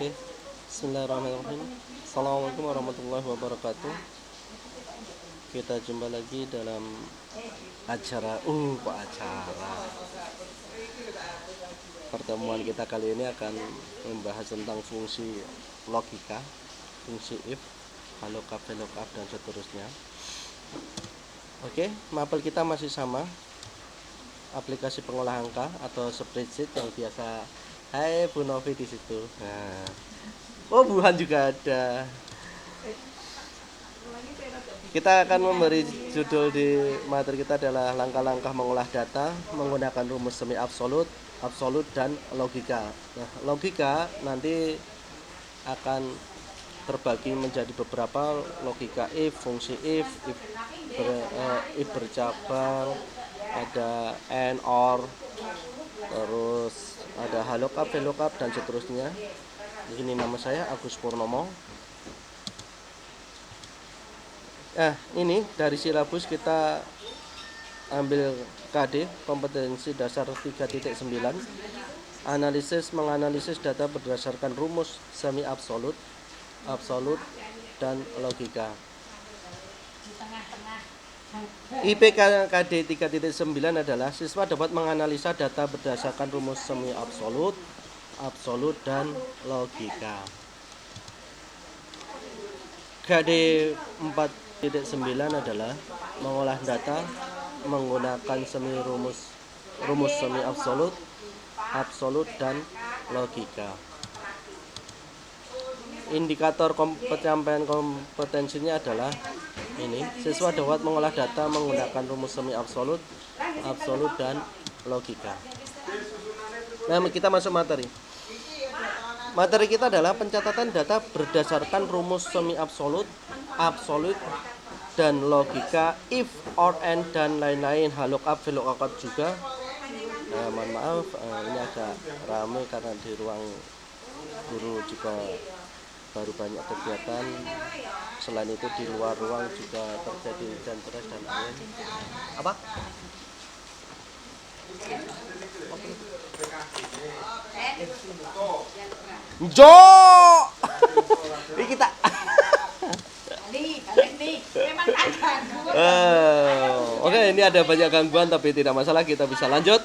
Oke, Bismillahirrahmanirrahim. Assalamualaikum warahmatullahi wabarakatuh. Kita jumpa lagi dalam acara. Kok acara? Pertemuan kita kali ini akan membahas tentang fungsi logika, fungsi if, lookup, VLOOKUP, dan seterusnya. Oke, mapel kita masih sama. Aplikasi pengolah angka atau spreadsheet yang biasa. Hai Bu Novi di situ. Nah, oh Buhan juga ada. Kita akan memberi judul di materi kita adalah langkah-langkah mengolah data menggunakan rumus semi absolut, absolut, dan logika. Nah, logika nanti akan terbagi menjadi beberapa logika if, fungsi if bercabang, ada and, or, terus ada lookup, VLOOKUP, dan seterusnya. Ini nama saya Agus Purnomo. Ini dari silabus kita ambil KD, kompetensi dasar 3.9, menganalisis data berdasarkan rumus semi absolut, absolut, dan logika. IPK KD 3.9 adalah siswa dapat menganalisa data berdasarkan rumus semi absolut, absolut, dan logika. KD 4.9 adalah mengolah data menggunakan rumus semi absolut, absolut, dan logika. Indikator pencapaian kompetensinya adalah ini, siswa dapat mengolah data menggunakan rumus semi absolut, absolut, dan logika. Nah, kita masuk materi. Materi kita adalah pencatatan data berdasarkan rumus semi absolut, absolut, dan logika, if, or, and, dan lain-lain, lookup, VLOOKUP juga. Mohon maaf, ini agak ramai karena di ruang guru juga baru banyak kegiatan. Selain itu di luar ruang juga terjadi hujan deras dan angin. Apa? Jo. Ini kita. Oke, ini ada banyak gangguan tapi tidak masalah, kita bisa lanjut.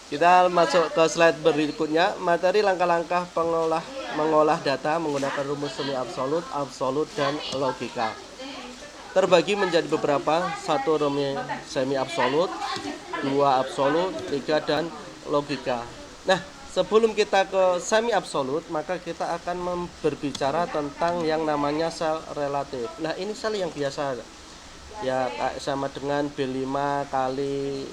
Kita masuk ke slide berikutnya. Materi langkah-langkah mengolah data menggunakan rumus semi absolut, absolut, dan logika. Terbagi menjadi beberapa, 1 rumus semi absolut, 2 absolut, 3 dan logika. Nah, sebelum kita ke semi absolut, maka kita akan berbicara tentang yang namanya sel relatif. Nah, ini sel yang biasa ya, sama dengan B5 kali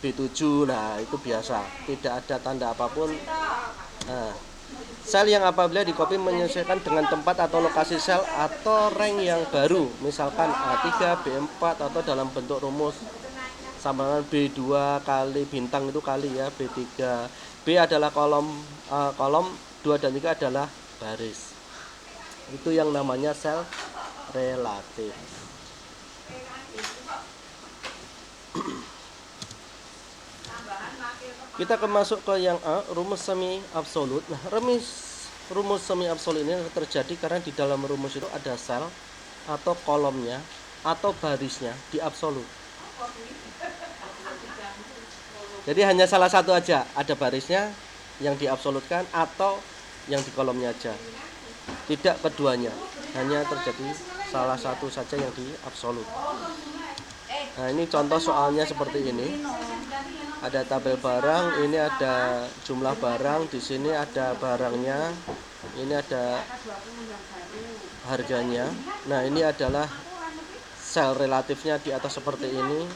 B7. Nah, itu biasa, tidak ada tanda apapun. Nah, sel yang apabila dikopi menyesuaikan dengan tempat atau lokasi sel atau rank yang baru, misalkan A3, B4, atau dalam bentuk rumus sama dengan B2 kali bintang itu kali ya, B3. B adalah kolom, 2 dan 3 adalah baris. Itu yang namanya sel relatif. Kita masuk ke yang A, rumus semi absolut. Nah, rumus semi absolut ini terjadi karena di dalam rumus itu ada sel atau kolomnya atau barisnya di absolut. Jadi hanya salah satu aja, ada barisnya yang diabsolutkan atau yang di kolomnya aja. Tidak keduanya, hanya terjadi salah satu saja yang diabsolut. Nah, ini contoh soalnya seperti ini. Ada tabel barang, ini ada jumlah barang, di sini ada barangnya, ini ada harganya. Nah, ini adalah sel relatifnya di atas seperti ini,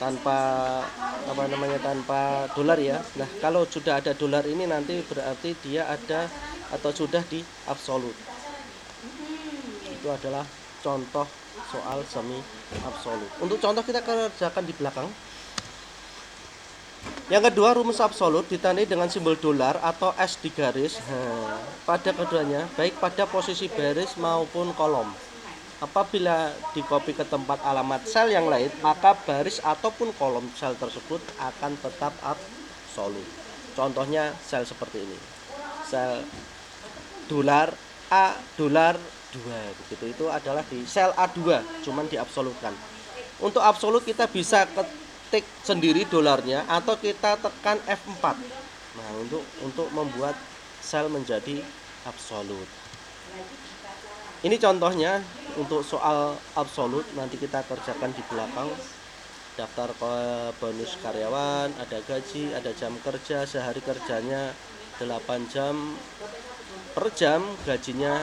tanpa tanpa dolar ya. Nah, kalau sudah ada dolar ini nanti berarti dia ada atau sudah di absolut. Itu adalah contoh soal semi absolut. Untuk contoh kita kerjakan di belakang. Yang kedua, rumus absolut ditandai dengan simbol dolar atau S di garis pada keduanya, baik pada posisi baris maupun kolom. Apabila dikopi ke tempat alamat sel yang lain, maka baris ataupun kolom sel tersebut akan tetap absolut. Contohnya sel seperti ini, sel dolar A dolar 2 begitu. Itu adalah di sel A2, cuman diabsolutkan. Untuk absolut kita bisa ketik sendiri dolarnya atau kita tekan F4. Nah, untuk membuat sel menjadi absolut. Ini contohnya untuk soal absolut, nanti kita kerjakan di belakang. Daftar bonus karyawan, ada gaji, ada jam kerja, sehari kerjanya 8 jam per jam, gajinya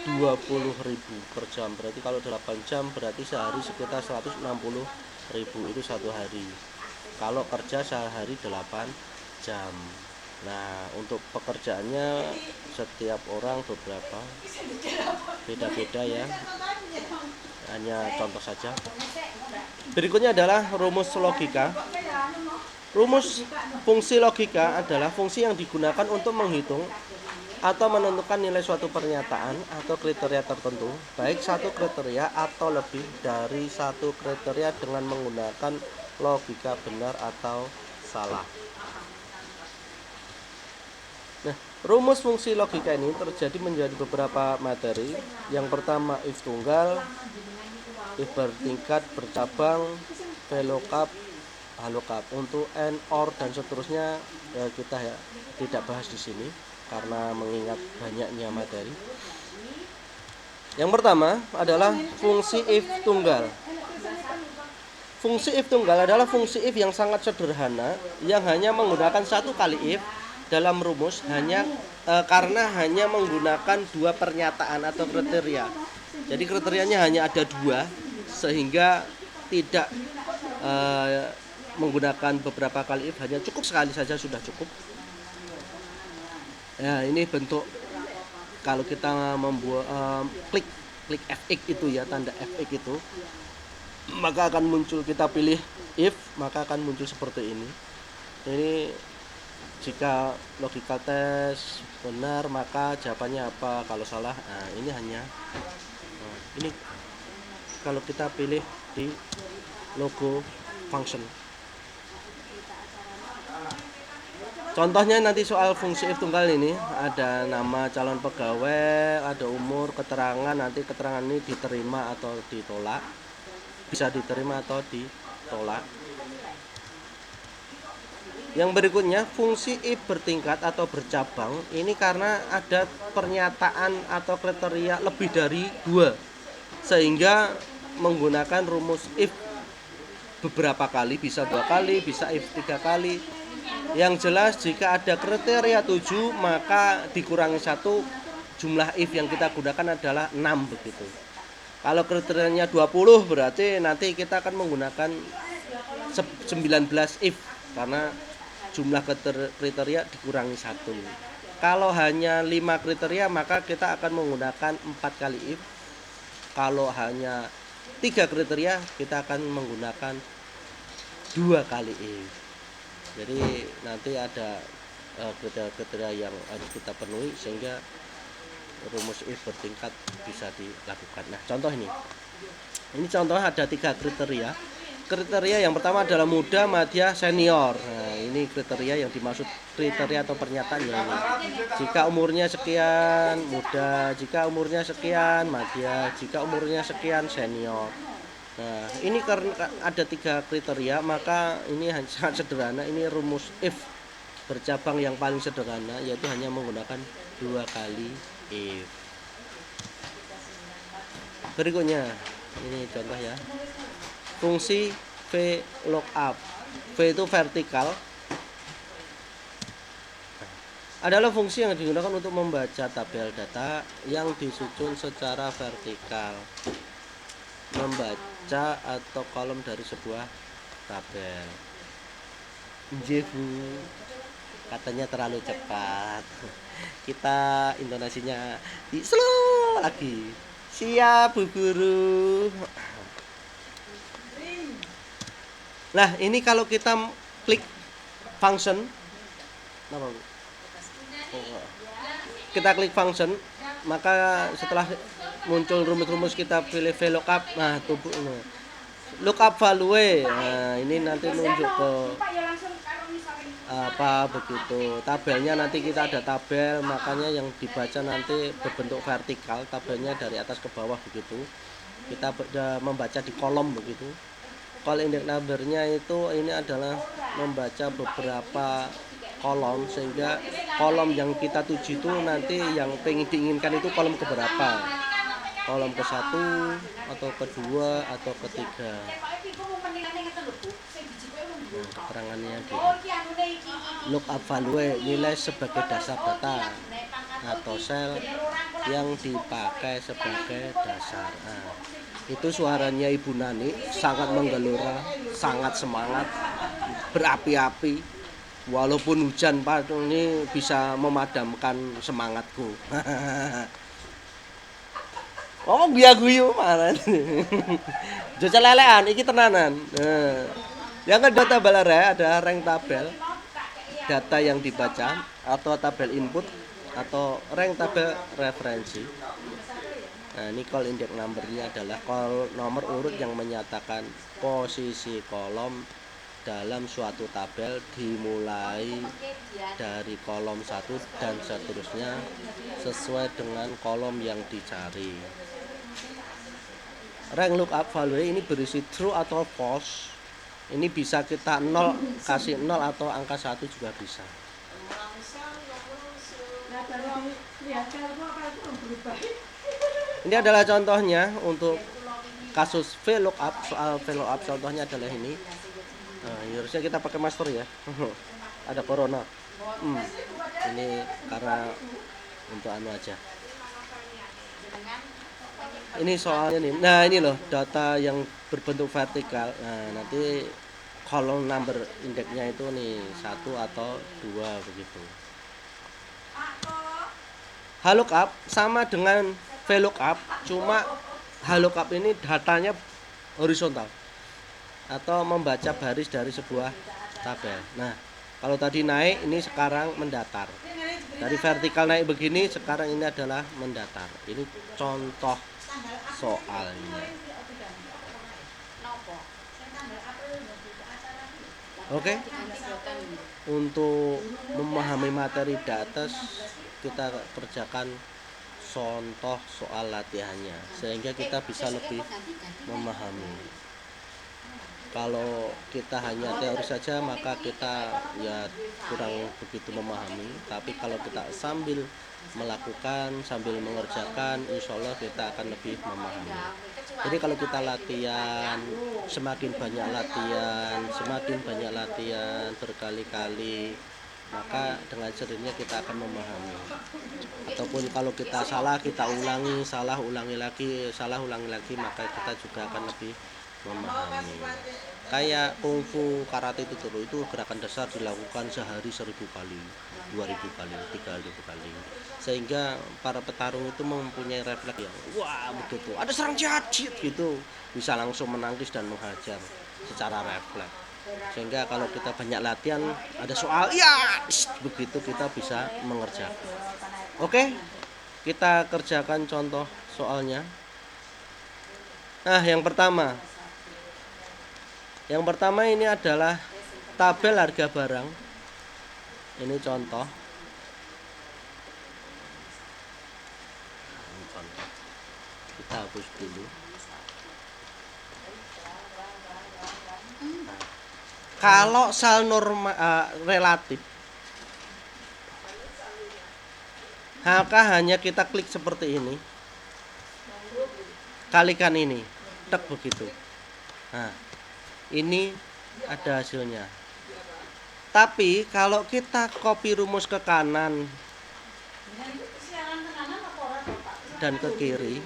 20.000 per jam. Berarti kalau 8 jam berarti sehari sekitar 160.000, itu satu hari. Kalau kerja sehari 8 jam. Nah, untuk pekerjaannya setiap orang beberapa, beda-beda ya. Hanya contoh saja. Berikutnya adalah rumus logika. Rumus fungsi logika adalah fungsi yang digunakan untuk menghitung atau menentukan nilai suatu pernyataan atau kriteria tertentu, baik satu kriteria atau lebih dari satu kriteria dengan menggunakan logika benar atau salah. Nah, rumus fungsi logika ini terjadi menjadi beberapa materi. Yang pertama if tunggal, if bertingkat, bercabang, VLOOKUP, HLOOKUP. Untuk AND, OR dan seterusnya kita tidak bahas di sini karena mengingat banyaknya materi. Yang pertama adalah fungsi if tunggal. Fungsi if tunggal adalah fungsi if yang sangat sederhana yang hanya menggunakan satu kali if dalam rumus karena hanya menggunakan dua pernyataan atau kriteria. Jadi kriterianya hanya ada dua, sehingga tidak menggunakan beberapa kali if, hanya cukup sekali saja sudah cukup. Ya, ini bentuk kalau kita membuat klik fx itu ya, tanda fx itu, maka akan muncul, kita pilih if, maka akan muncul seperti ini. Ini jika logical test benar maka jawabannya apa, kalau salah ini hanya ini kalau kita pilih di logo function. Contohnya nanti soal fungsi if tunggal ini ada nama calon pegawai, ada umur, keterangan, nanti keterangan ini diterima atau ditolak, bisa diterima atau ditolak. Yang berikutnya fungsi if bertingkat atau bercabang, ini karena ada pernyataan atau kriteria lebih dari dua, sehingga menggunakan rumus if beberapa kali, bisa 2 kali, bisa if 3 kali. Yang jelas jika ada kriteria 7 maka dikurangi 1, jumlah if yang kita gunakan adalah 6 begitu. Kalau kriterianya 20 berarti nanti kita akan menggunakan 19 if karena jumlah kriteria dikurangi 1. Kalau hanya 5 kriteria maka kita akan menggunakan 4 kali if. Kalau hanya 3 kriteria kita akan menggunakan 2 kali if. Jadi nanti ada kriteria yang harus kita penuhi sehingga rumus if bertingkat bisa dilakukan. Nah, contoh ini contoh ada 3 kriteria. Kriteria yang pertama adalah muda, madya, senior. Nah, ini kriteria yang dimaksud, kriteria atau pernyataan ini. Jika umurnya sekian, muda. Jika umurnya sekian, madya. Jika umurnya sekian, senior. Nah, ini karena ada 3 kriteria, maka ini sangat sederhana. Ini rumus if bercabang yang paling sederhana, yaitu hanya menggunakan 2 kali if. Berikutnya, ini contoh ya. Fungsi VLOOKUP. V itu vertikal. Adalah fungsi yang digunakan untuk membaca tabel data yang disusun secara vertikal. Membaca atau kolom dari sebuah tabel. Jefu, katanya terlalu cepat. Kita intonasinya di slow lagi. Siap, Bu Guru. Nah, ini kalau kita klik function, kita klik function, maka setelah muncul rumus-rumus kita pilih VLOOKUP. Nah, lookup value. Nah, ini nanti nunjuk ke apa begitu. Tabelnya nanti kita ada tabel, makanya yang dibaca nanti berbentuk vertikal, tabelnya dari atas ke bawah begitu. Kita membaca di kolom begitu. Call index numbernya itu ini adalah membaca beberapa kolom, sehingga kolom yang kita tuju itu nanti yang pengen diinginkan itu kolom keberapa, kolom ke satu atau kedua atau ketiga. Nah, keterangannya gini. Lookup value nilai sebagai dasar data atau sel yang dipakai sebagai dasar. Nah, itu suaranya Ibu Nani sangat menggelora, sangat semangat, berapi-api. Walaupun hujan Pak, ini bisa memadamkan semangatku. Ngomong biar guyu mana? Jajal lelean, iki tenanan. Nah, yang kedua tabel array ada rank tabel, data yang dibaca atau tabel input atau rank tabel referensi. Nah, ini call index numbernya adalah call nomor urut yang menyatakan posisi kolom dalam suatu tabel dimulai dari kolom 1 dan seterusnya sesuai dengan kolom yang dicari. Rank lookup value ini berisi true atau false. Ini bisa kita 0 kasih 0 atau angka 1 juga bisa. Ini adalah contohnya untuk kasus VLOOKUP. Soal VLOOKUP contohnya adalah ini. Nah, harusnya kita pakai master ya. Ada corona. Ini karena untuk anu aja. Ini soalnya nih. Nah, ini loh data yang berbentuk vertikal. Nah, nanti kolom number indeksnya itu nih 1 atau 2 begitu. VLOOKUP sama dengan VLOOKUP, cuma VLOOKUP ini datanya horizontal atau membaca baris dari sebuah tabel. Nah, kalau tadi naik, ini sekarang mendatar. Dari vertikal naik begini, sekarang ini adalah mendatar. Ini contoh soalnya. Oke. Untuk memahami materi di atas, kita kerjakan contoh soal latihannya sehingga kita bisa lebih memahami. Kalau kita hanya teori saja maka kita ya kurang begitu memahami, tapi kalau kita sambil melakukan, sambil mengerjakan, insya Allah kita akan lebih memahami. Jadi kalau kita latihan, semakin banyak latihan berkali-kali, maka dengan sendirinya kita akan memahami. Ataupun kalau kita salah, kita ulangi, ulangi lagi, maka kita juga akan lebih memahami. Kayak kungfu, karate itu gerakan dasar dilakukan sehari 1000 kali, 2000 kali, 3000 kali, sehingga para petarung itu mempunyai refleks yang wah begitu, ada serang jahat gitu, bisa langsung menangkis dan menghajar secara refleks. Sehingga kalau kita banyak latihan, ada soal ya begitu kita bisa mengerjakan. Oke, kita kerjakan contoh soalnya. Nah, yang pertama ini adalah tabel harga barang. Ini contoh. Kita hapus dulu. Kalau sel norma relatif, maka hanya kita klik seperti ini, kalikan ini, tek begitu. Nah, ini ada hasilnya. Tapi kalau kita copy rumus ke kanan dan ke kiri,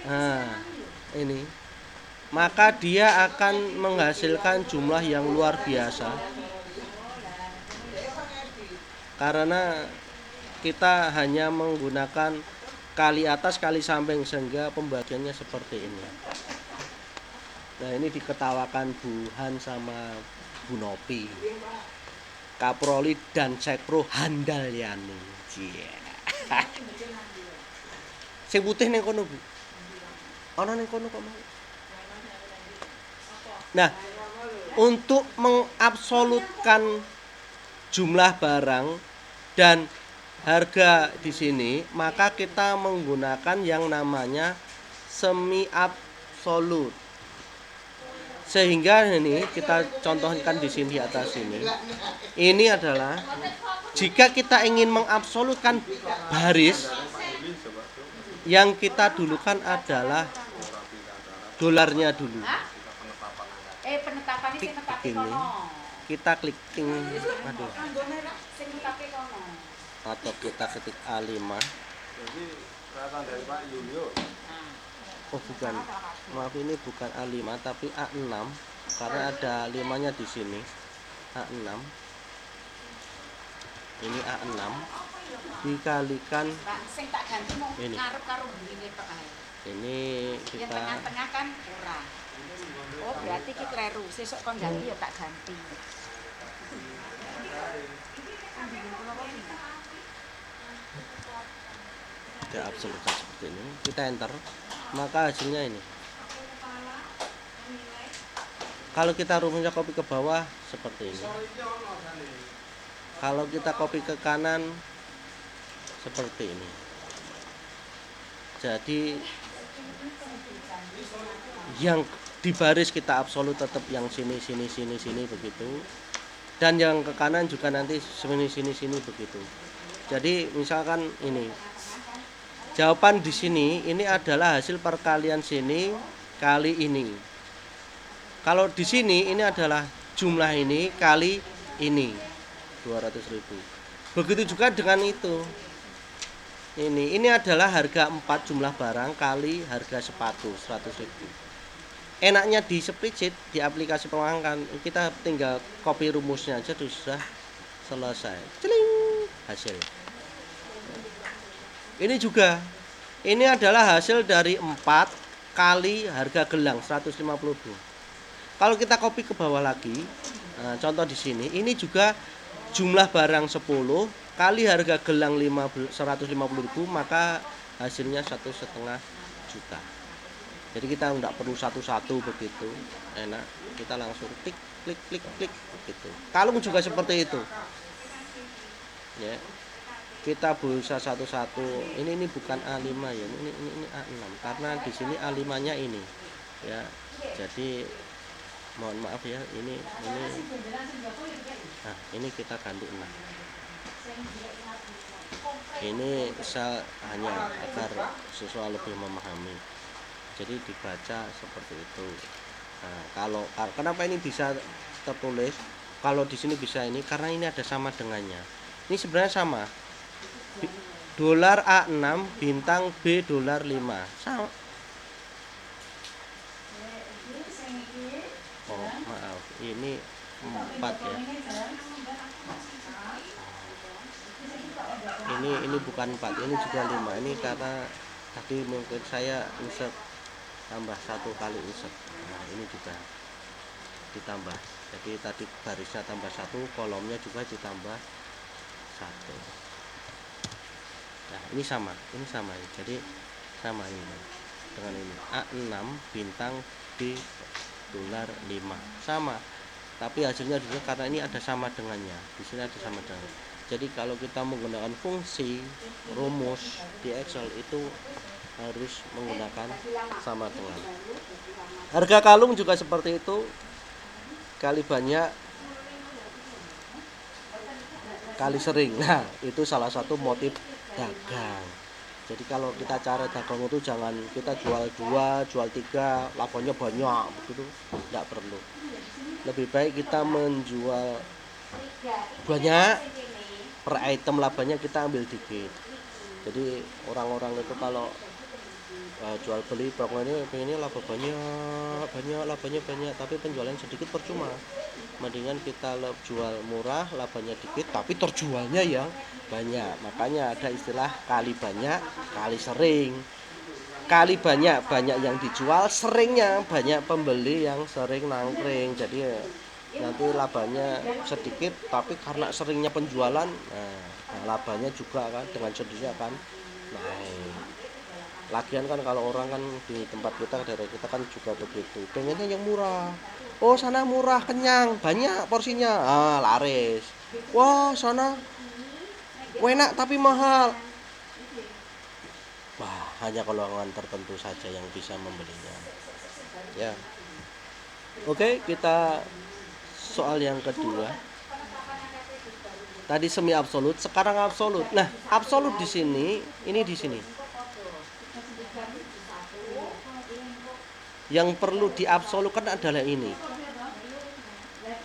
nah ini, maka dia akan menghasilkan jumlah yang luar biasa karena kita hanya menggunakan kali atas kali samping sehingga pembagiannya seperti ini. Nah, ini diketawakan Bu Han sama Bu Nopi, Kaproli dan Sekpro Handalyani. Yeah. Sing putih ning kono, Bu. Ana ning kono kok mau. Nah, untuk mengabsolutkan jumlah barang dan harga di sini, maka kita menggunakan yang namanya semi absolut. Sehingga ini kita contohkan di sini di atas ini. Ini adalah jika kita ingin mengabsolutkan baris, yang kita dulukan adalah dolarnya dulu. Penetapan Klik sing netake begini. kono. Kita clicking, aduh, Sing netake kono. atau kita ketik A5. Jadi kelihatan dari Pak Yulio. Oh bukan, maaf, ini bukan A5 tapi A6 karena ada 5-nya di sini. A6. Ini A6 dikalikan Pak, sing tak ganti mau ini. ngarep karo mrene tok ae. Ini Yang kita tengah-tengah kan ora. Oh, berarti ki kleru. Sesuk kon ganti ya tak ganti. tidak absolutkan seperti ini. Kita enter, maka hasilnya ini. Kalau kita rumusnya copy ke bawah seperti ini. Kalau kita copy ke kanan seperti ini. Jadi yang di baris kita absolut tetap yang sini begitu. Dan yang ke kanan juga nanti sini begitu. Jadi misalkan ini. Jawaban di sini ini adalah hasil perkalian sini kali ini. Kalau di sini ini adalah jumlah ini kali ini 200.000. Begitu juga dengan itu. Ini adalah harga 4 jumlah barang kali harga sepatu 100.000. Enaknya di spreadsheet, di aplikasi pengangkan, kita tinggal copy rumusnya aja sudah selesai. Celing, hasil. Ini juga, ini adalah hasil dari 4 kali harga gelang 150.000. Kalau kita copy ke bawah lagi, nah, contoh di sini, ini juga jumlah barang 10 kali harga gelang 150.000, maka hasilnya 1,5 juta. Jadi kita nggak perlu satu-satu begitu, enak. Kita langsung klik begitu. Kalung juga seperti itu. Ya. Kita bisa satu-satu. Ini bukan A5 ya, ini A6 karena di sini A5-nya ini. Ya. Jadi mohon maaf ya, ini nah, ini kita ganti 6. Ini saya hanya agar siswa lebih memahami. Jadi dibaca seperti itu. Nah, kalau kenapa ini bisa tertulis? Kalau di sini bisa ini karena ini ada sama dengannya. Ini sebenarnya sama. Dolar A6 bintang B dolar 5 sama. Oh maaf, ini 4 ya. Ini bukan 4, ini juga 5. Ini karena tadi mungkin saya insert tambah 1 kali insert. Nah ini juga ditambah. Jadi tadi barisnya tambah 1, kolomnya juga ditambah 1. Nah ini sama ya. Jadi sama ini dengan ini A6 bintang B dolar 5 sama, tapi hasilnya juga karena ini ada sama dengannya, di sini ada sama dengan. Jadi kalau kita menggunakan fungsi rumus di Excel itu harus menggunakan sama dengan. Harga kalung juga seperti itu, kali banyak kali sering. Nah itu salah satu motif dagang. Jadi kalau kita cari dagang itu jangan kita jual 2, jual 3, labannya banyak begitu, tidak perlu. Lebih baik kita menjual banyak, per item labannya kita ambil dikit. Jadi orang-orang itu kalau jual beli pokoknya pengennya laba banyak, labanya banyak, tapi penjualan sedikit percuma. Mendingan kita jual murah, labanya dikit, tapi terjualnya yang banyak. Makanya ada istilah kali banyak, kali sering. Kali banyak yang dijual, seringnya banyak pembeli yang sering nangkring. Jadi nanti labanya sedikit, tapi karena seringnya penjualan, nah labanya juga kan dengan sendirinya kan naik. Lagian kan kalau orang kan di tempat kita, daerah kita kan juga begitu, pengennya yang murah. Oh, sana murah, kenyang, banyak porsinya. Ah, laris. Wah, sana enak tapi mahal. Wah, hanya golongan tertentu saja yang bisa membelinya. Ya. Oke, kita soal yang kedua. Tadi semi absolut, sekarang absolut. Nah, absolut di sini, ini di sini. Yang perlu diabsolutkan adalah ini.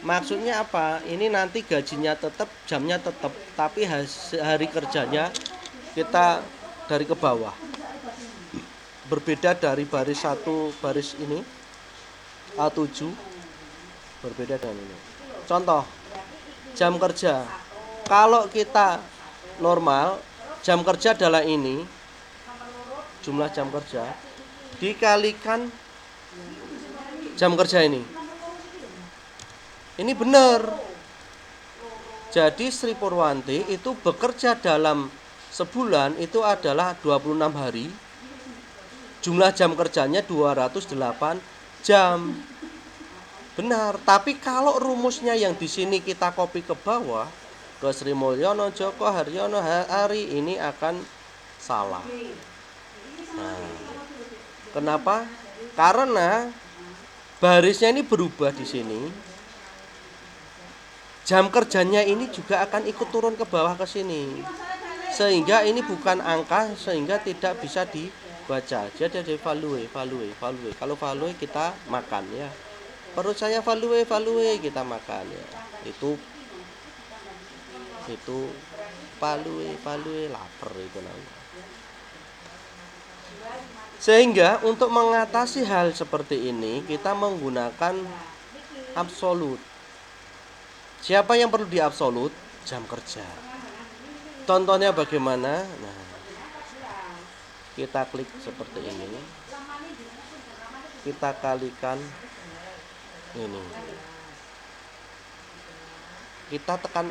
Maksudnya apa? Ini nanti gajinya tetap, jamnya tetap, tapi hari kerjanya kita dari ke bawah. Berbeda dari baris satu, baris ini A7, berbeda dengan ini. Contoh, jam kerja. Kalau kita normal, jam kerja adalah ini, jumlah jam kerja, dikalikan jam kerja ini. Ini benar. Jadi Sri Purwanti itu bekerja dalam sebulan itu adalah 26 hari. Jumlah jam kerjanya 208 jam. Benar, tapi kalau rumusnya yang di sini kita copy ke bawah ke Sri Mulyono Joko Haryono Hari ini akan salah. Nah, kenapa? Karena barisnya ini berubah di sini. Jam kerjanya ini juga akan ikut turun ke bawah ke sini. Sehingga ini bukan angka, sehingga tidak bisa dibaca. Jadi ada value. Kalau value kita makan ya. Perut saya value kita makan ya. Itu value lapar itu namanya. Sehingga untuk mengatasi hal seperti ini kita menggunakan absolut. Siapa yang perlu diabsolut? Jam kerja. Contohnya bagaimana? Nah, kita klik seperti ini. Kita kalikan ini. Kita tekan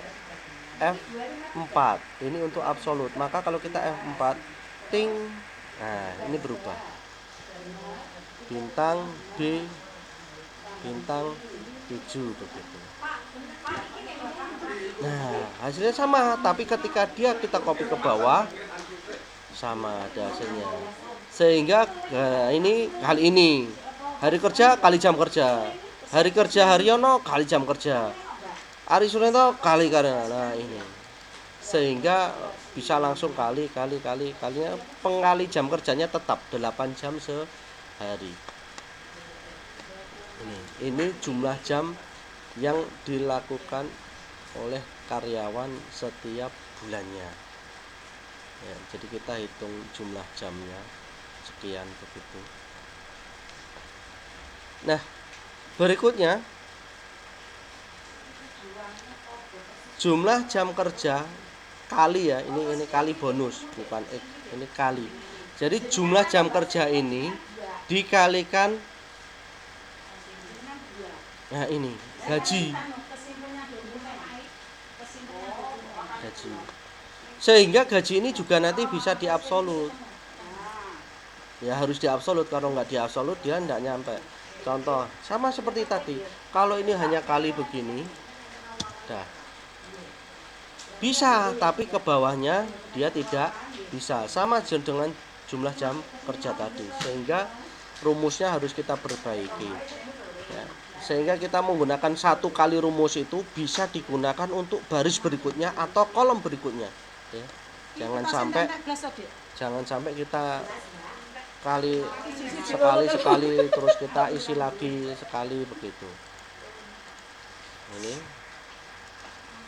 F4. Ini untuk absolut. Maka kalau kita F4, ting. Nah, ini berubah. Bintang B, bintang 7 begitu. Nah, hasilnya sama, tapi ketika kita copy ke bawah sama ada hasilnya. Sehingga ini kali ini hari kerja kali jam kerja. Hari kerja Haryono kali jam kerja. Ari Sunento kali karena nah ini. Sehingga bisa langsung kalinya pengkali jam kerjanya tetap 8 jam sehari. Ini jumlah jam yang dilakukan oleh karyawan setiap bulannya ya, jadi kita hitung jumlah jamnya sekian begitu. Nah, berikutnya jumlah jam kerja kali ya, ini kali bonus bukan X, ini kali. Jadi jumlah jam kerja ini dikalikan nah ini gaji. Sehingga gaji ini juga nanti bisa diabsolut. Ya harus diabsolut, kalau nggak diabsolut dia nggak nyampe. Contoh sama seperti tadi, kalau ini hanya kali begini, dah bisa, tapi ke bawahnya dia tidak bisa. Sama dengan jumlah jam kerja tadi, sehingga rumusnya harus kita perbaiki. Ya. Sehingga kita menggunakan satu kali rumus itu bisa digunakan untuk baris berikutnya atau kolom berikutnya ya. Jangan sampai kita sekali terus kita isi lagi sekali begitu. Ini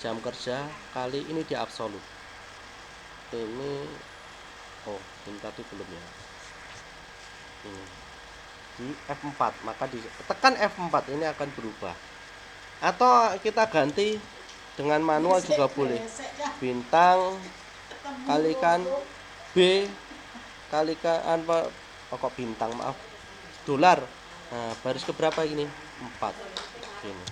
jam kerja kali ini di absolut. Ini ini tadi belum ya. Ini di F4, maka tekan F4 ini akan berubah. Atau kita ganti dengan manual juga boleh. Bintang kalikan B kalikan kok bintang maaf dolar. Nah, baris keberapa ini? 4. Ini.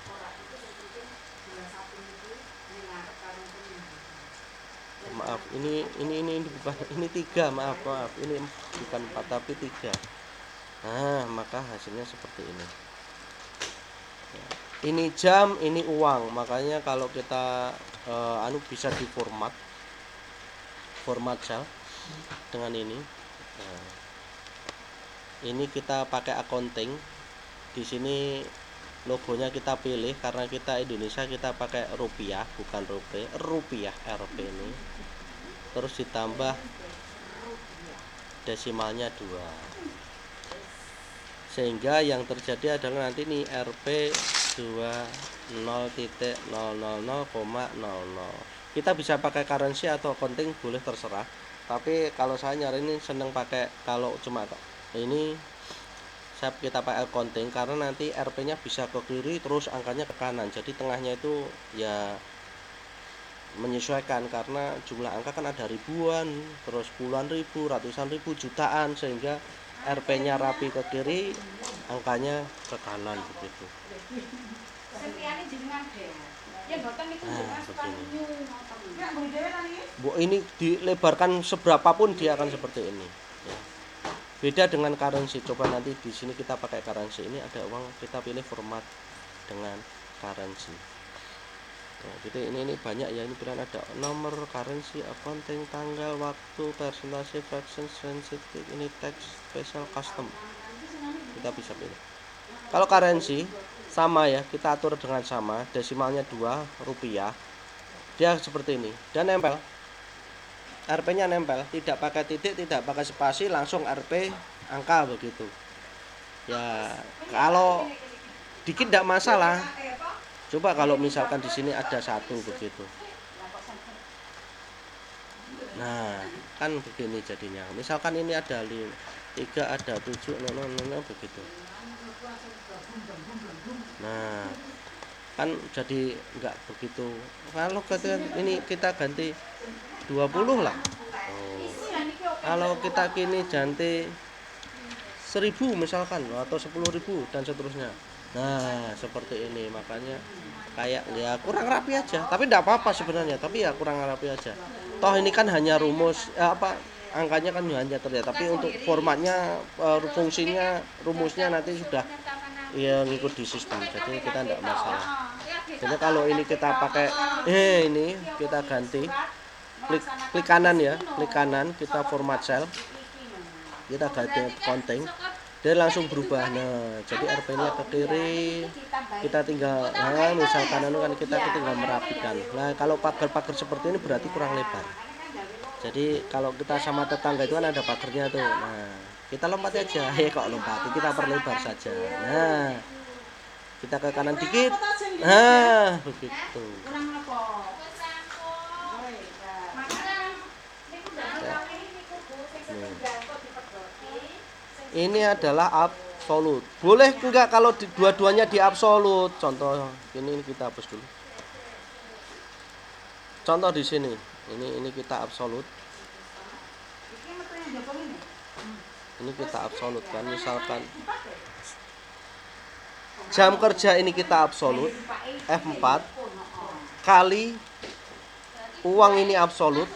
Maaf, ini bukan ini 3, maaf. Ini bukan 4 tapi 3. Nah, maka hasilnya seperti ini. Ya. Ini jam, ini uang. Makanya kalau kita bisa format sel dengan ini. Nah, ini kita pakai accounting. Di sini logonya kita pilih karena kita Indonesia, kita pakai rupiah bukan rupiah Rp ini. Terus ditambah desimalnya 2. Sehingga yang terjadi adalah nanti ini Rp 20.000,00. Kita bisa pakai currency atau accounting, boleh terserah. Tapi kalau saya nyari ini seneng pakai, kalau cuma ini kita pakai accounting karena nanti RP-nya bisa ke kiri terus angkanya ke kanan. Jadi tengahnya itu ya menyesuaikan karena jumlah angka kan ada ribuan, terus puluhan ribu, ratusan ribu, jutaan, sehingga RP-nya rapi ke kiri, angkanya ke kanan begitu. Bu, ini dilebarkan seberapapun dia akan seperti ini. Ya. Beda dengan currency. Coba nanti di sini kita pakai currency. Ini ada uang, kita pilih format dengan currency. Nah, gitu. Ini banyak ya. Ini bilang ada nomor, currency, accounting, tanggal, waktu, persentase, fraction, sensitive, ini text, special, custom. Kita bisa pilih. Kalau currency sama ya, kita atur dengan sama, desimalnya 2 rupiah. Dia seperti ini dan nempel. RP-nya nempel, tidak pakai titik, tidak pakai spasi, langsung RP angka begitu. Ya, kalau dikit tidak masalah. Coba kalau misalkan di sini ada 1 begitu. Nah, kan begini jadinya. Misalkan ini ada 3, ada 7, begitu. Nah, kan jadi enggak begitu. Kalau ini kita ganti 20 lah. Oh. Kalau kita kini ganti 1000 misalkan atau 10.000 dan seterusnya. Nah, seperti ini. Makanya kayak ya kurang rapi aja. Tapi enggak apa-apa sebenarnya, tapi ya kurang rapi aja. Toh ini kan hanya rumus angkanya kan hanya terlihat, tapi untuk formatnya, fungsinya, rumusnya nanti sudah ya ngikut di sistem. Jadi kita enggak masalah. Jadi kalau ini kita pakai ini kita ganti klik kanan ya, klik kanan, kita format sel, kita ganti accounting, dia langsung berubah. Nah, jadi RP-nya ke kiri, kita tinggal misalkan kan kita tinggal merapikan. Nah, kalau pagar-pagar seperti ini berarti kurang lebar. Jadi kalau kita sama tetangga itu kan ada pagarnya tuh. Nah, kita lompat aja, kok lompat, kita perlebar saja. Nah, kita ke kanan dikit. Nah, begitu. Ini adalah absolut. Boleh enggak kalau dua-duanya di absolut? Contoh ini kita hapus dulu. Contoh di sini. Ini kita absolut. Ini kita absolut kan, misalkan jam kerja ini kita absolut F4 kali uang ini absolut.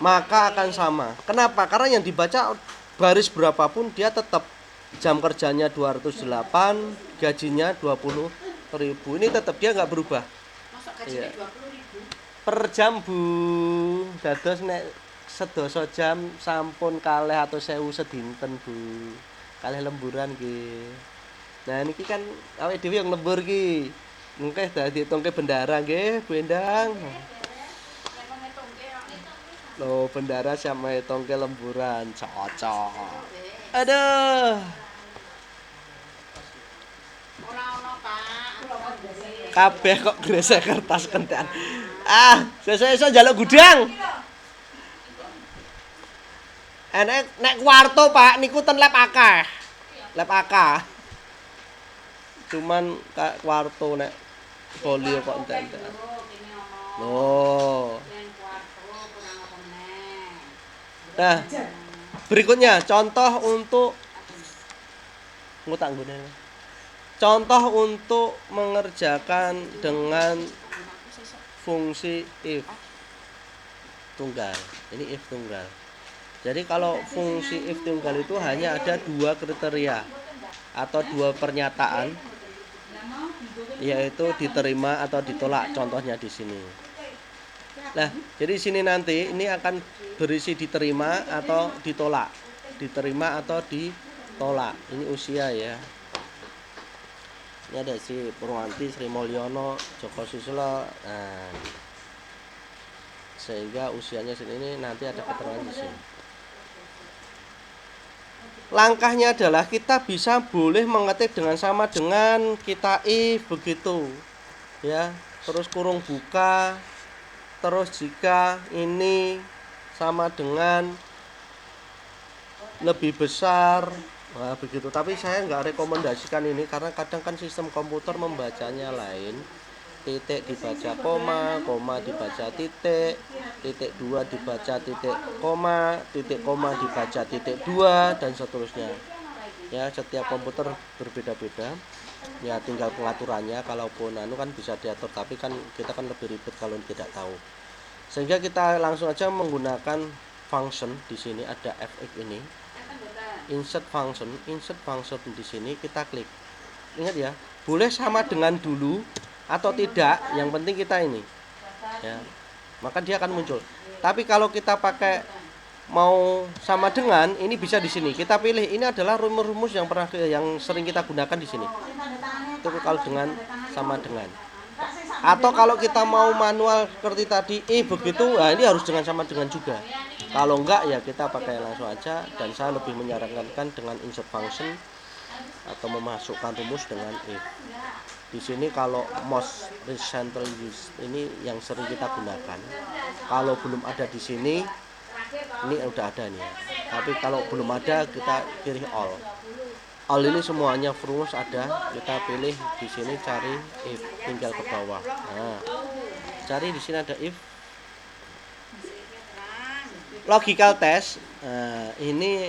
Maka akan sama. Kenapa? Karena yang dibaca baris berapapun dia tetap jam kerjanya 208, gajinya 20.000. Ini tetap dia nggak berubah. Iya. Per jam Bu. Dados nek sedasa jam sampun kalih atau 1000 sedinten Bu. Kalih lemburan nggih. Nah niki kan awake dhewe yang lembur ki. Mengke dadi hitungke bendara nggih, Bu Endang. Loh, bendara sama hitungke lemburan, cocok. Aduh. Kabeh kok gresek kertas kentekan. Sesuk-esuk njaluk gudang. Nek kuarto Pak niku ten lab akeh. Lab akeh. Cuman kak kuarto nek folio kok entek-entek. Loh. Nah, berikutnya contoh untuk ngutang gune. Contoh untuk mengerjakan dengan fungsi if. tunggal. Ini if tunggal. Jadi kalau fungsi if tunggal itu hanya ada dua kriteria atau dua pernyataan, yaitu diterima atau ditolak. Contohnya di sini. Nah, jadi sini nanti ini akan berisi diterima atau ditolak. Diterima atau ditolak. Ini usia ya. Ini ada Sri Purwanti, Sri Mulyono, Joko Susilo. Nah, sehingga usianya sini nanti ada keterangan di sini. Langkahnya adalah kita bisa boleh mengetik dengan sama dengan kita if begitu. Ya, terus kurung buka. Terus jika ini sama dengan lebih besar, nah begitu. Tapi saya nggak rekomendasikan ini karena kadang kan sistem komputer membacanya lain. Titik dibaca koma, koma dibaca titik, titik dua dibaca titik koma dibaca titik dua, dan seterusnya. Ya, setiap komputer berbeda-beda. Ya, tinggal pengaturannya. Kalaupun kan bisa diatur, tapi kan kita kan lebih ribet kalau tidak tahu. Sehingga kita langsung aja menggunakan function. Di sini ada fx ini. Insert function di sini kita klik. Ingat ya, boleh sama dengan dulu atau tidak, yang penting kita ini. Ya. Maka dia akan muncul. Tapi kalau kita pakai mau sama dengan, ini bisa di sini. Kita pilih ini adalah rumus-rumus yang sering kita gunakan di sini. Itu kalau dengan sama dengan. Atau kalau kita mau manual seperti tadi begitu, nah ini harus dengan sama dengan juga. Kalau enggak ya kita pakai langsung aja, dan saya lebih menyarankan dengan insert function atau memasukkan rumus dengan if. Di sini kalau most recently used ini yang sering kita gunakan. Kalau belum ada di sini, ini udah ada nih. Tapi kalau belum ada kita pilih all. All ini semuanya rumus ada, kita pilih di sini cari if, tinggal ke bawah. Nah, cari di sini ada if. Logical test. Nah, ini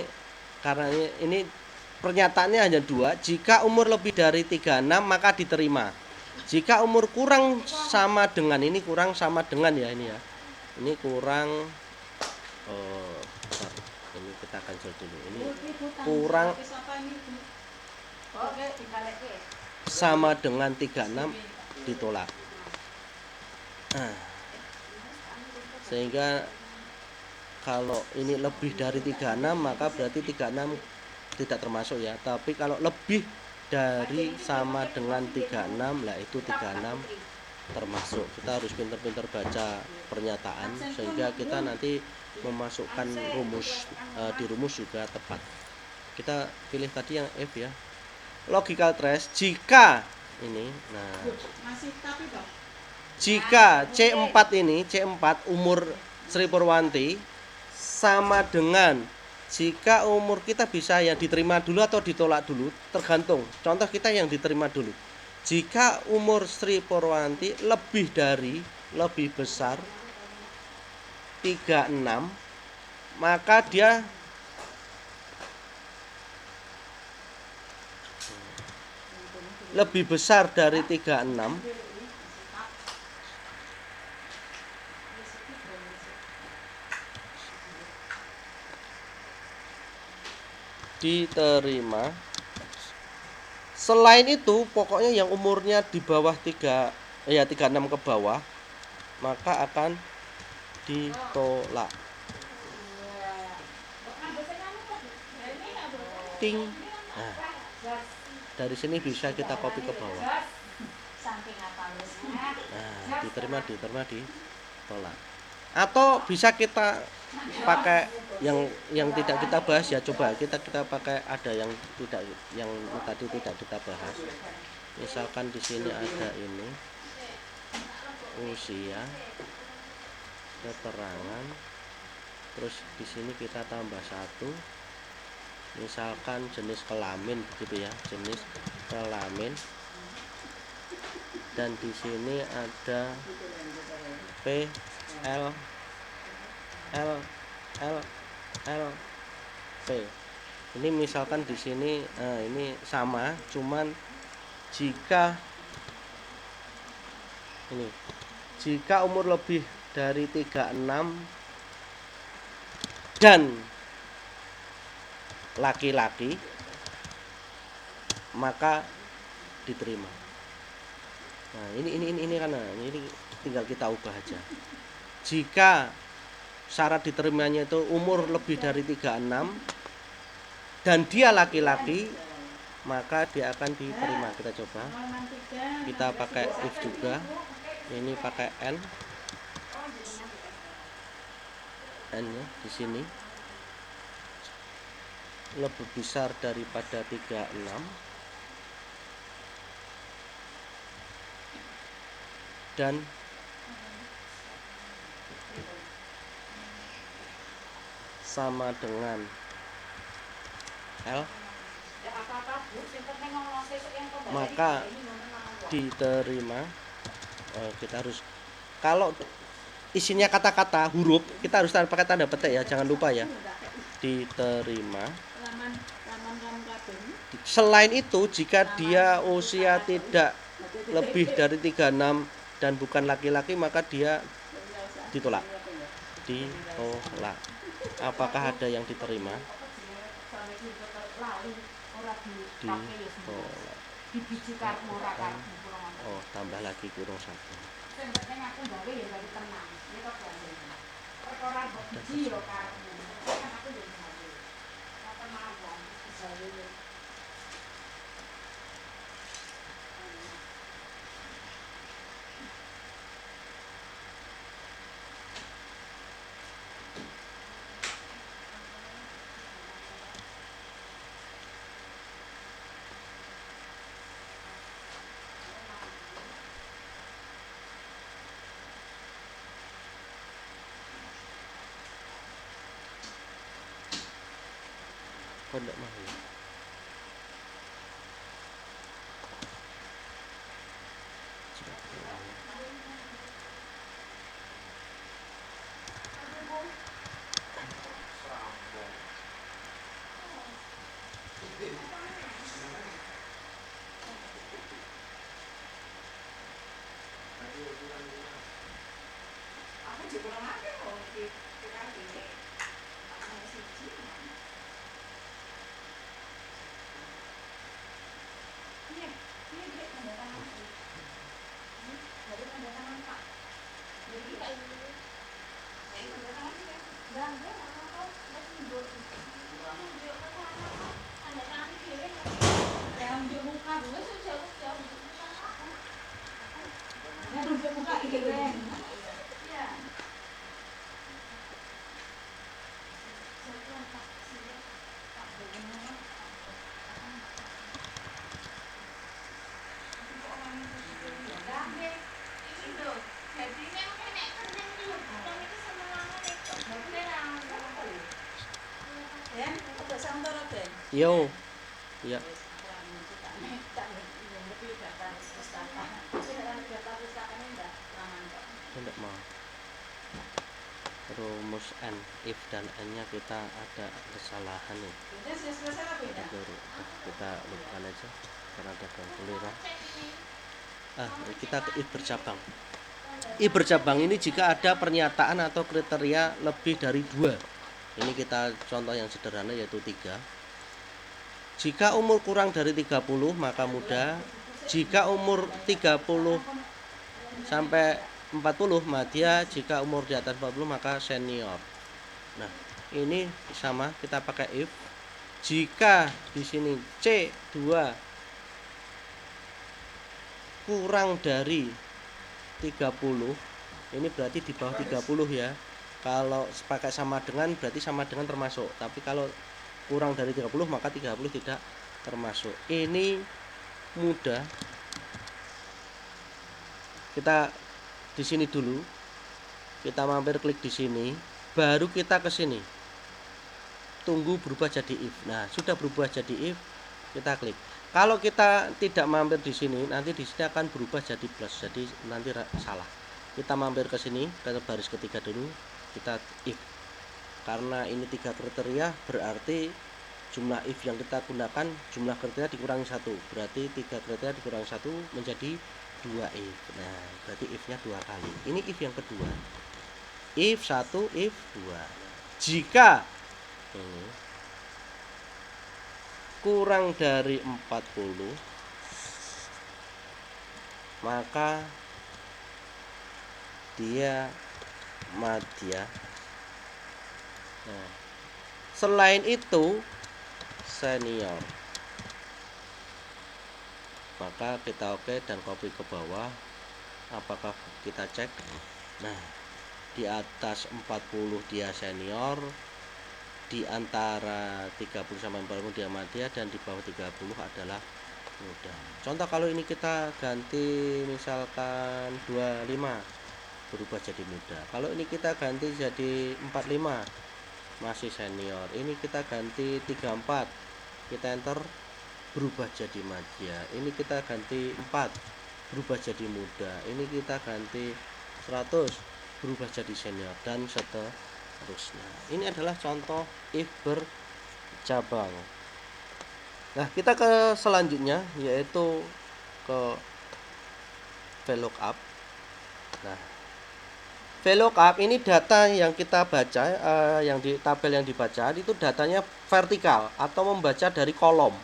karena ini pernyataannya hanya dua. Jika umur lebih dari 36 maka diterima. Jika umur kurang sama dengan, ini kurang sama dengan ya ini ya. Ini kurang ini kita cancel dulu. Ini kurang sama dengan 36 ditolak. Nah, sehingga kalau ini lebih dari 36 maka berarti 36 tidak termasuk ya. Tapi kalau lebih dari sama dengan 36, lah itu 36 termasuk. Kita harus pintar-pintar baca pernyataan sehingga kita nanti memasukkan rumus di rumus juga tepat. Kita pilih tadi yang if ya. Logical test jika ini, nah jika C4 ini, C4 umur Sri Purwanti sama dengan, jika umur kita bisa yang diterima dulu atau ditolak dulu, tergantung. Contoh kita yang diterima dulu. Jika umur Sri Purwanti lebih besar 36, maka dia lebih besar dari 36 diterima. Selain itu pokoknya yang umurnya di bawah 36 ke bawah maka akan ditolak. Ting. Nah, dari sini bisa kita copy ke bawah. Nah, diterima ditolak. Atau bisa kita pakai yang tidak kita bahas ya, coba kita pakai ada yang tadi tidak kita bahas. Misalkan di sini ada ini usia, keterangan, terus di sini kita tambah satu, misalkan jenis kelamin begitu ya, jenis kelamin, dan di sini ada P L P. Ini misalkan di sini ini sama, cuman jika umur lebih dari 36 dan laki-laki, maka diterima. Nah, ini kan ini tinggal kita ubah aja. Jika syarat diterimanya itu umur lebih dari 36 dan dia laki-laki, maka dia akan diterima. Kita coba. Kita pakai if juga. Ini pakai n. N-nya di sini lebih besar daripada 36 dan sama dengan L, maka diterima. Kita harus, kalau isinya kata-kata huruf, kita harus pakai tanda petik ya, jangan lupa ya. Diterima. Selain itu, jika dia usia tidak lebih dari 36 dan bukan laki-laki, maka dia ditolak. Ditolak. Apakah ada yang diterima? Ditolak. Oh, tambah lagi kurung 1. Kok enggak mau ya? Yo, ya. Tidak mau. Rumus n, if dan n-nya kita ada kesalahan nih. Kita lupakan aja karena ada keliraan. Kita ke if bercabang. If bercabang ini jika ada pernyataan atau kriteria lebih dari 2. Ini kita contoh yang sederhana yaitu 3. Jika umur kurang dari 30 maka muda. Jika umur 30 sampai 40 madya. Jika umur di atas 40 maka senior. Nah, ini sama, kita pakai if. Jika di sini C2 kurang dari 30, ini berarti di bawah 30 ya. Kalau pakai sama dengan berarti sama dengan termasuk. Tapi kalau kurang dari 30 maka 30 tidak termasuk. Ini mudah. Kita di sini dulu. Kita mampir klik di sini, baru kita ke sini. Tunggu berubah jadi if. Nah, sudah berubah jadi if, kita klik. Kalau kita tidak mampir di sini, nanti di sini akan berubah jadi plus. Jadi nanti salah. Kita mampir ke sini, ke baris ketiga dulu, kita if. Karena ini 3 kriteria, berarti jumlah if yang kita gunakan jumlah kriteria dikurangi 1. Berarti 3 kriteria dikurangi 1 menjadi 2 if. Nah, berarti if-nya 2 kali. Ini if yang kedua. If 1, if 2. Jika ini kurang dari 40, maka dia madya. Nah, selain itu senior. Maka kita oke dan copy ke bawah. Apakah kita cek? Nah, di atas 40 dia senior, di antara 30 sampai 40 dia madya, dan di bawah 30 adalah muda. Contoh kalau ini kita ganti misalkan 25, berubah jadi muda. Kalau ini kita ganti jadi 45, masih senior. Ini kita ganti 34, kita enter, berubah jadi madya. Ini kita ganti 4, berubah jadi muda. Ini kita ganti 100, berubah jadi senior, dan seterusnya. Ini adalah contoh if bercabang. Nah, kita ke selanjutnya, yaitu ke VLOOKUP. Nah, VLOOKUP ini data yang kita baca, yang di tabel yang dibaca itu datanya vertikal atau membaca dari kolom.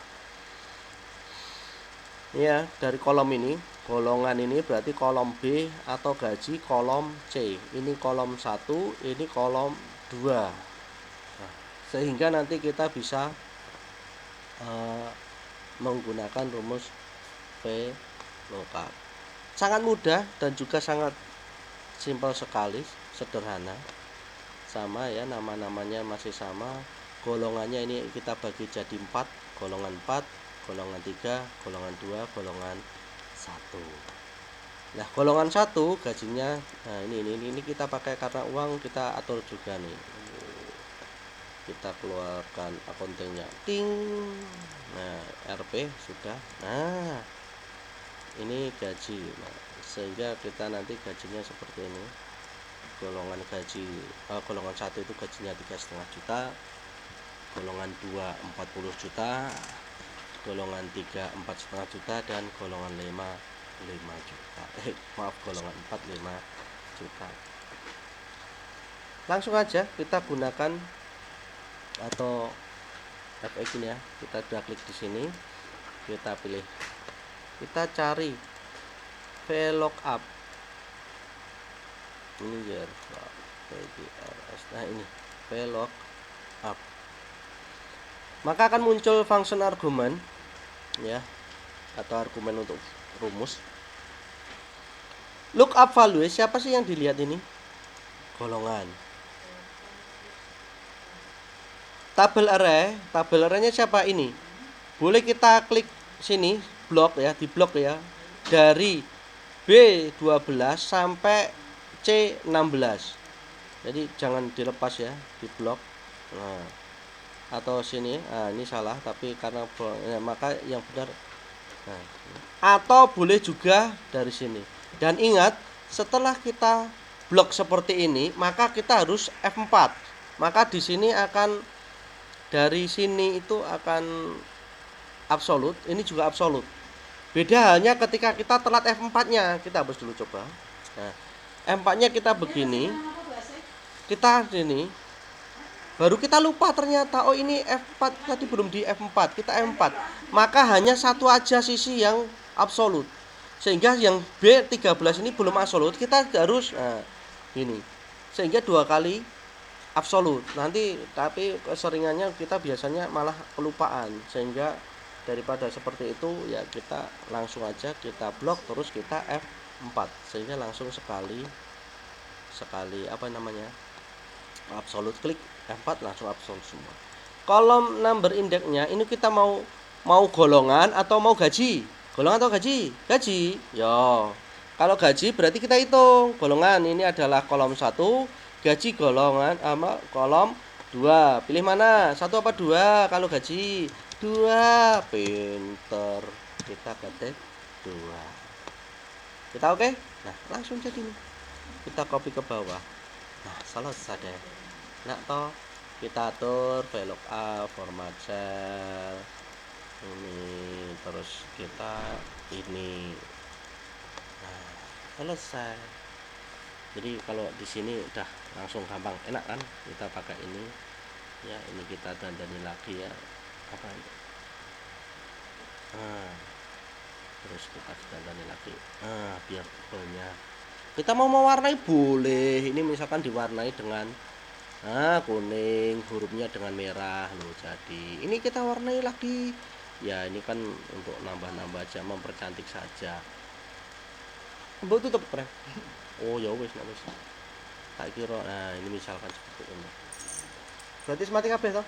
Ya, dari kolom ini, golongan ini berarti kolom B atau gaji kolom C. Ini kolom 1, ini kolom 2. Nah, sehingga nanti kita bisa menggunakan rumus VLOOKUP. Sangat mudah dan juga sangat simpel sekali, sederhana. Sama ya, nama-namanya masih sama. Golongannya ini kita bagi jadi 4, golongan 4, golongan 3, golongan 2, golongan 1. Nah, golongan 1 gajinya, nah ini kita pakai karena uang, kita atur juga nih. Kita keluarkan akuntingnya. Ting. Nah, RP sudah. Nah, ini gaji. Nah, sehingga kita nanti gajinya seperti ini. Golongan gaji golongan 1 itu gajinya 3,5 juta, golongan 2 40 juta, golongan 3 4,5 juta, dan golongan 5 juta. Golongan 4 5 juta. Langsung aja kita gunakan atau FX ini ya. Kita udah klik di sini, kita pilih, kita cari VLOOKUP. Ini ya, nah ini VLOOKUP. Maka akan muncul function argumen ya, atau argumen untuk rumus. Lookup value, siapa sih yang dilihat ini? Golongan. Tabel arraynya siapa ini? Boleh kita klik sini, blok ya, di blok ya, dari B12 sampai C16. Jadi jangan dilepas ya, di blok. Nah, atau sini, nah ini salah, tapi karena maka yang benar. Nah, atau boleh juga dari sini. Dan ingat, setelah kita blok seperti ini, maka kita harus F4. Maka di sini akan, dari sini itu akan absolut, ini juga absolut. Beda halnya ketika kita telat F4-nya. Kita hapus dulu coba. Nah, F4-nya kita begini. Kita sini. Baru kita lupa ternyata, oh ini F4 tadi belum di F4. Kita F4. Maka hanya satu aja sisi yang absolut. Sehingga yang B13 ini belum absolut. Kita harus ini. Sehingga 2 kali absolut. Nanti tapi keseringannya kita biasanya malah kelupaan. Sehingga daripada seperti itu ya, kita langsung aja kita blok, terus kita F4, sehingga langsung sekali absolut, klik F4 langsung absolut semua. Kolom number indexnya ini kita mau golongan atau mau gaji? Golongan atau gaji? Gaji. Yo. Kalau gaji berarti kita hitung golongan ini adalah kolom 1, gaji golongan sama kolom 2. Pilih mana? 1 apa 2 kalau gaji? 2. Pinter. Kita ketik 2. Kita oke? Nah, langsung jadi nih. Kita copy ke bawah. Nah, selesai deh. Nah, toh kita atur VLOOKUP, format cell. Ini terus kita ini. Nah, selesai. Jadi kalau di sini udah langsung gampang, enak kan? Kita pakai ini. Ya, ini kita dandani lagi ya. Apa ini? Nah, terus kita dandani lagi. Biar banyak. Kita mau mewarnai boleh. Ini misalkan diwarnai dengan kuning, hurufnya dengan merah loh. Jadi ini kita warnai lagi. Ya, ini kan untuk nambah-nambah aja, mempercantik saja. Mbok tutup keren. Oh ya wis, nek wis. Tak kira. Nah, ini misalkan seperti ini. Berarti mati kabeh toh?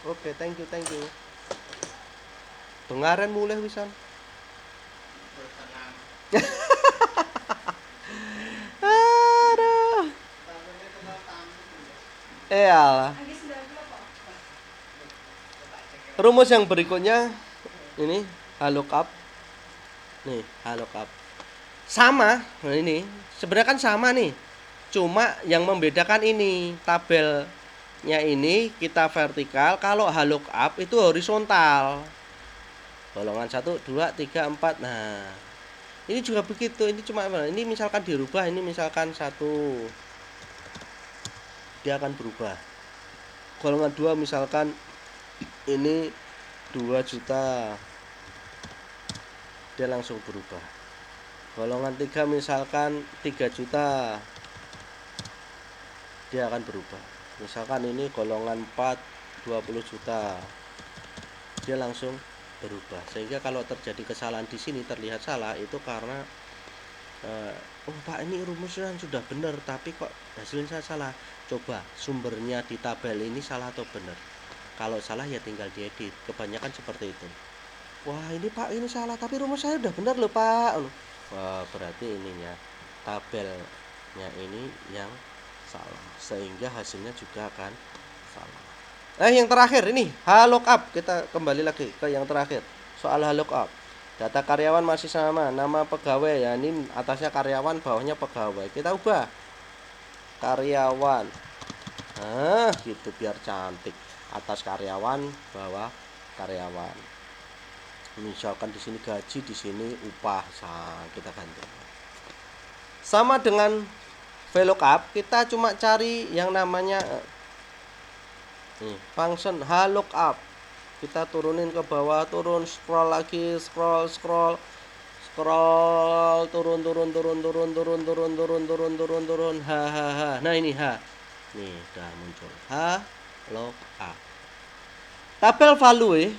Oke, thank you, thank you. Bengaren mulai wisan. Aduh. Iyalah. Rumus yang berikutnya ini halookup. Nih, halookup. Sama, nah ini sebenarnya kan sama nih. Cuma yang membedakan ini tabelnya ini kita vertikal, kalau halookup itu horizontal. Golongan 1, 2, 3, 4. Nah, ini juga begitu. Ini cuma ini misalkan dirubah, ini misalkan 1, dia akan berubah. Golongan 2 misalkan ini 2 juta, dia langsung berubah. Golongan 3 misalkan 3 juta, dia akan berubah. Misalkan ini golongan 4 20 juta, dia langsung berubah. Sehingga kalau terjadi kesalahan di sini terlihat salah, itu karena oh Pak, ini rumusnya sudah benar tapi kok hasilnya salah. Coba sumbernya di tabel ini salah atau benar. Kalau salah ya tinggal diedit. Kebanyakan seperti itu. Wah, ini Pak, ini salah tapi rumus saya udah benar loh Pak. Wah, berarti ininya tabelnya ini yang salah, sehingga hasilnya juga akan salah. Yang terakhir ini halookup. Kita kembali lagi ke yang terakhir, soal halookup. Data karyawan masih sama, nama pegawai ya, ini atasnya karyawan, bawahnya pegawai. Kita ubah karyawan. Nah, gitu biar cantik. Atas karyawan, bawah karyawan. Misalkan di sini gaji, di sini upah. Kita ganti. Sama dengan VLOOKUP, kita cuma cari yang namanya function halookup. Kita turunin ke bawah, turun, scroll lagi, scroll, turun. Nah, ini H. Nih, udah muncul. Halookup. Tabel value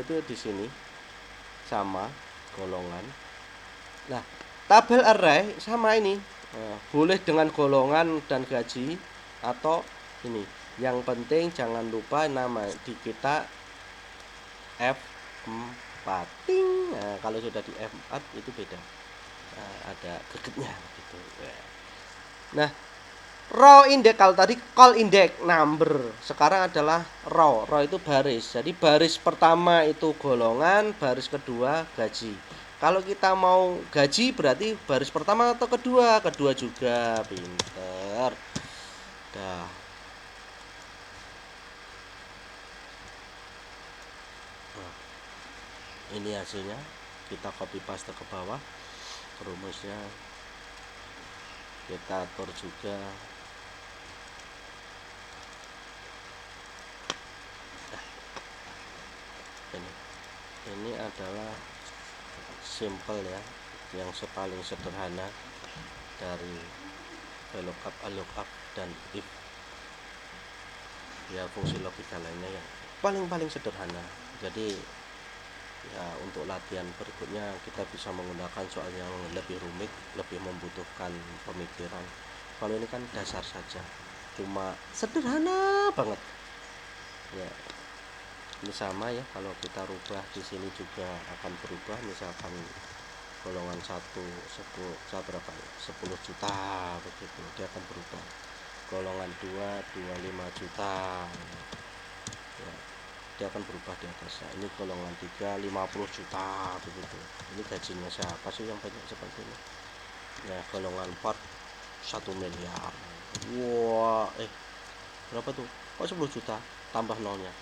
itu di sini sama golongan. Nah, tabel array sama ini. Boleh dengan golongan dan gaji atau ini. Yang penting jangan lupa nama di kita F4. Nah, kalau sudah di F4 itu beda. Ada gregetnya gitu. Nah, row index, kalau tadi call index number, sekarang adalah row. Row itu baris. Jadi baris pertama itu golongan, baris kedua gaji. Kalau kita mau gaji berarti baris pertama atau kedua? Kedua juga. Pinter. Dah. Nah, ini hasilnya. Kita copy paste ke bawah. Rumusnya kita atur juga. Ini adalah simple ya, yang paling sederhana dari VLOOKUP, lookup dan if. Ya, fungsi logika lainnya yang paling sederhana. Jadi ya, untuk latihan berikutnya kita bisa menggunakan soal yang lebih rumit, lebih membutuhkan pemikiran. Kalau ini kan dasar saja, cuma sederhana banget ya. Ini sama ya, kalau kita rubah di sini juga akan berubah. Misalkan golongan 1 berapa ya? 10 juta begitu, dia akan berubah. Golongan 2 25 juta ya, dia akan berubah di atasnya. Ini golongan 3 50 juta begitu. Ini gajinya siapa sih yang banyak seperti ini ya. Golongan 4 1 miliar. Wah, berapa tuh? Kok 10 juta tambah nolnya,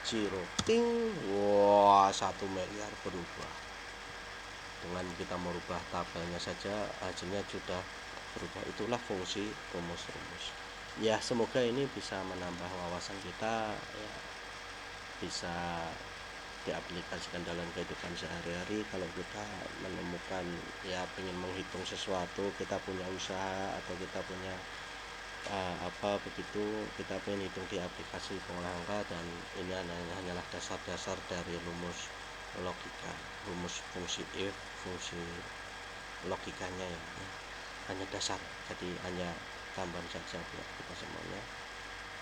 zero, ting. Wah, 1 miliar berubah. Dengan kita merubah tabelnya saja hasilnya sudah berubah. Itulah fungsi rumus-rumus. ya semoga ini bisa menambah wawasan kita ya, bisa diaplikasikan dalam kehidupan sehari-hari. Kalau kita menemukan ya pengen menghitung sesuatu, kita punya usaha atau kita punya apa begitu, kita pengen hitung di aplikasi pengolahan angka, dan ini hanyalah dasar-dasar dari rumus logika, rumus fungsi if, fungsi logikanya ya, hanya dasar, jadi hanya tambahan saja buat kita semuanya.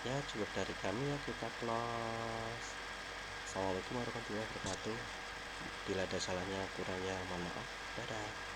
Ya cukup dari kami ya, kita close. Assalamualaikum warahmatullahi wabarakatuh. Bila ada salahnya kurangnya mohon maaf. Dadah.